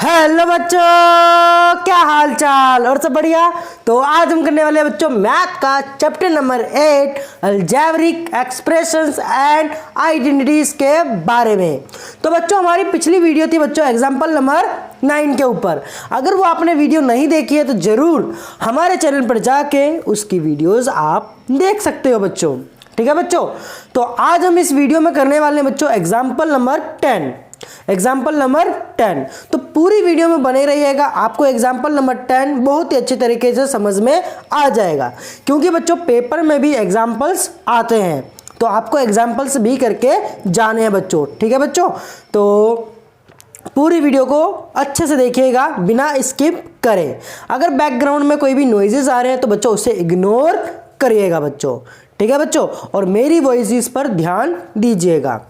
Hello बच्चों, क्या हाल चाल और सब बढ़िया। तो आज हम करने वाले हैं बच्चों मैथ का chapter number 8 algebraic expressions and identities के बारे में। तो बच्चों हमारी पिछली वीडियो थी बच्चों एग्जाम्पल नंबर 9 के ऊपर। अगर वो आपने वीडियो नहीं देखी है तो जरूर हमारे चैनल पर जाके उसकी वीडियोज आप देख सकते हो बच्चों। ठीक है बच्चों, तो आज हम इस वीडियो में करने वाले हैं बच्चों एग्जाम्पल नंबर 10। तो पूरी वीडियो में बने रहिएगा, आपको एग्जाम्पल नंबर 10 बहुत ही अच्छे तरीके से समझ में आ जाएगा, क्योंकि बच्चों पेपर में भी एग्जाम्पल्स आते हैं तो आपको एग्जाम्पल्स भी करके जाने हैं बच्चों। ठीक है बच्चों, तो पूरी वीडियो को अच्छे से देखिएगा बिना स्किप करें। अगर बैकग्राउंड में कोई भी नॉइजेस आ रहे हैं तो बच्चों उसे इग्नोर करिएगा बच्चों। ठीक है बच्चों, और मेरी वॉइस पर ध्यान दीजिएगा।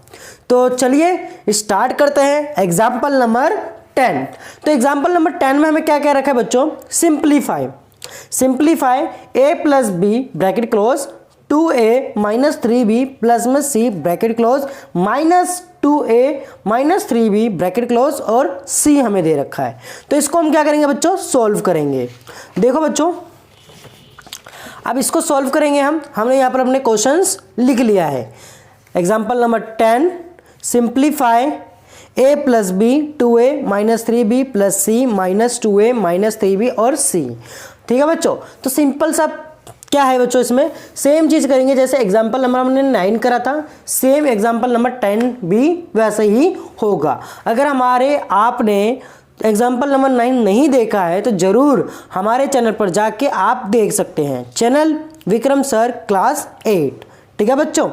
तो चलिए स्टार्ट करते हैं एग्जाम्पल नंबर 10। तो एग्जाम्पल नंबर 10 में हमें क्या क्या रखा है बच्चों, simplify a plus B bracket close 2a minus 3b plus में c bracket close minus 2a minus 3b bracket close और c हमें दे रखा है। तो इसको हम क्या करेंगे बच्चों, सोल्व करेंगे। देखो बच्चों अब इसको सॉल्व करेंगे हमने यहाँ पर अपने क्वेश्चंस लिख लिया है। Example number 10 simplify a plus B 2a minus 3b plus c minus 2a minus 3b और c। ठीक है बच्चों, तो सिंपल सा क्या है बच्चों, इसमें सेम चीज़ करेंगे जैसे एग्जाम्पल नंबर हमने 9 करा था, सेम एग्जाम्पल नंबर 10 भी वैसे ही होगा। अगर आपने एग्जाम्पल नंबर 9 नहीं देखा है तो जरूर हमारे चैनल पर जाके आप देख सकते हैं, चैनल विक्रम सर क्लास 8। ठीक है बच्चों,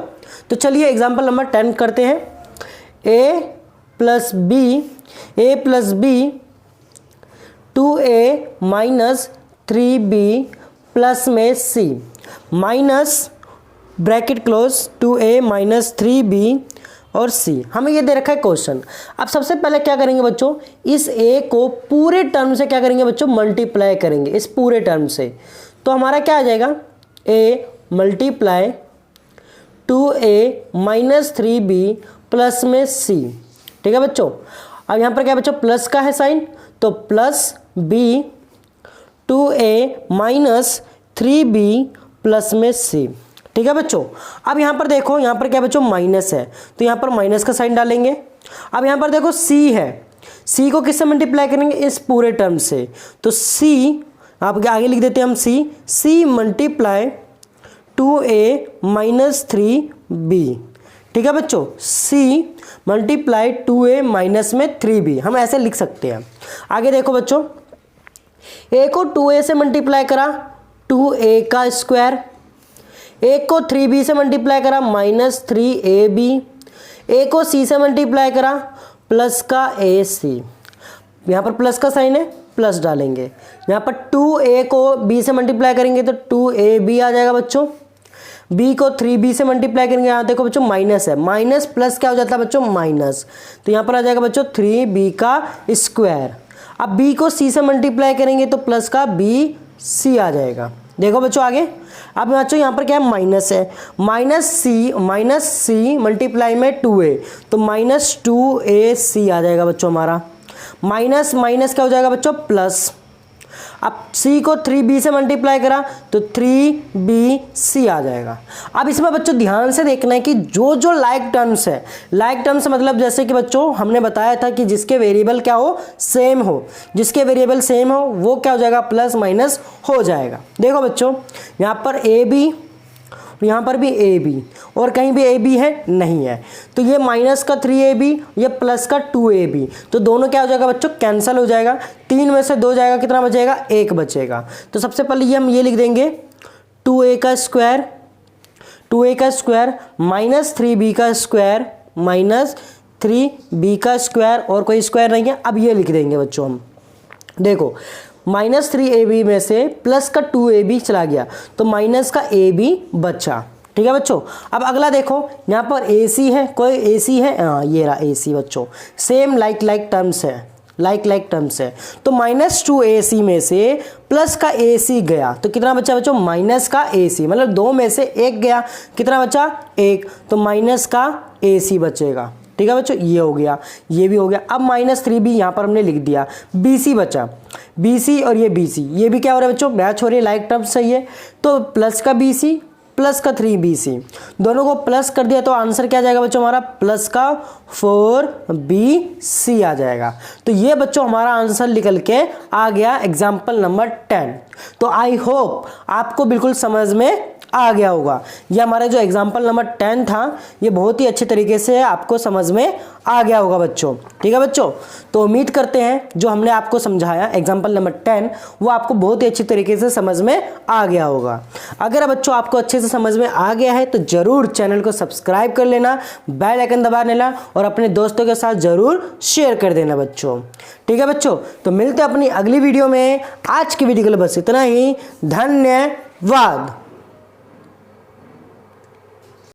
तो चलिए एग्जाम्पल नंबर 10 करते हैं। a plus B 2a minus 3b plus में c minus bracket close 2a minus 3b और c। हमें ये दे रखा है क्वेश्चन। अब सबसे पहले क्या करेंगे बच्चों, इस a को पूरे टर्म से क्या करेंगे बच्चों, मल्टीप्लाई करेंगे इस पूरे टर्म से। तो हमारा क्या आ जाएगा, a multiply 2a minus 3b plus में c। ठीक है बच्चों, अब यहाँ पर क्या बच्चों प्लस का है साइन, तो plus b 2a minus 3b plus में c। ठीक है बच्चों, अब यहाँ पर देखो, यहाँ पर क्या बच्चों माइनस है तो यहाँ पर माइनस का साइन डालेंगे। अब यहाँ पर देखो c है, c को किससे मल्टीप्लाई करेंगे, इस पूरे टर्म से। तो c आप आगे लिख देते हैं हम c multiply 2a minus 3b। ठीक है बच्चों, c मल्टीप्लाई 2a माइनस में 3b हम ऐसे लिख सकते हैं। आगे देखो बच्चों, a को 2a से मल्टीप्लाई करा 2a का स्क्वायर, एक को 3b से मल्टीप्लाई करा माइनस 3ab, ए को c से मल्टीप्लाई करा प्लस का ac। यहाँ पर प्लस का साइन है, प्लस डालेंगे। यहाँ पर 2a को b से मल्टीप्लाई करेंगे तो 2ab आ जाएगा बच्चों। b को 3b से मल्टीप्लाई करेंगे, यहाँ देखो बच्चों माइनस है, माइनस प्लस क्या हो जाता है बच्चों माइनस, तो यहाँ पर आ जाएगा बच्चों 3b का स्क्वायर। अब b को c से मल्टीप्लाई करेंगे तो प्लस का bc आ जाएगा। देखो बच्चों आगे, अब बच्चों यहाँ पर क्या है माइनस है, माइनस सी मल्टीप्लाई में 2a तो माइनस 2ac आ जाएगा बच्चों हमारा। माइनस माइनस क्या हो जाएगा बच्चों प्लस। अब c को 3b से मल्टीप्लाई करा तो 3bc आ जाएगा। अब इसमें बच्चों ध्यान से देखना है कि जो जो लाइक टर्म्स है, लाइक टर्म्स मतलब जैसे कि बच्चों हमने बताया था कि जिसके वेरिएबल क्या हो सेम हो, जिसके वेरिएबल सेम हो वो क्या हो जाएगा प्लस माइनस हो जाएगा। देखो बच्चों यहाँ पर a b, यहाँ पर भी ab और कहीं भी ab है नहीं है, तो ये माइनस का 3ab ये प्लस का 2ab, तो दोनों क्या हो जाएगा बच्चों कैंसिल हो जाएगा, 3 में से 2 जाएगा, कितना बचेगा 1 बचेगा। तो सबसे पहले ये हम ये लिख देंगे 2a का स्क्वायर माइनस 3b का स्क्वायर माइनस 3b का स्क्वायर और कोई स्क्वायर नहीं है। अब ये लिख देंगे बच्चों हम, देखो माइनस 3ab में से प्लस का 2ab चला गया तो माइनस का ab बचा। ठीक है बच्चों, अब अगला देखो यहाँ पर ac है, कोई ac है, हाँ ये रहा ac बच्चों, सेम लाइक टर्म्स है, तो माइनस 2ac में से प्लस का ac गया तो कितना बचा बच्चों माइनस का ac, मतलब 2 में से 1 गया, कितना बचा 1, तो माइनस का ac बचेगा। ठीक है बच्चों, ये हो गया, ये भी हो गया। अब -3b यहाँ पर हमने लिख दिया, BC बचा, BC और ये BC, ये भी क्या हो रहा है बच्चों, मैच हो रही है, लाइक टर्म सही है। तो प्लस का BC प्लस का 3BC, दोनों को प्लस कर दिया तो आंसर क्या आ जाएगा बच्चों हमारा, प्लस का 4BC आ जाएगा। तो ये बच्चों हमारा आंसर निकल के आ गया एग्जाम्पल नंबर 10। तो आई होप आपको बिल्कुल समझ में आ गया होगा। ये हमारा जो एग्जाम्पल नंबर 10 था ये बहुत ही अच्छे तरीके से आपको समझ में आ गया होगा बच्चों, ठीक है बच्चों। तो उम्मीद करते हैं जो हमने आपको समझाया एग्जाम्पल नंबर 10 वो आपको बहुत ही अच्छी तरीके से समझ में आ गया होगा। अगर बच्चों आपको अच्छे से समझ में आ गया है तो जरूर चैनल को सब्सक्राइब कर लेना, बेल आइकन दबा लेना और अपने दोस्तों के साथ जरूर शेयर कर देना बच्चों, ठीक है बच्चों। तो मिलते हैं अपनी अगली वीडियो में। आज की वीडियो के लिए बस इतना ही, धन्यवाद।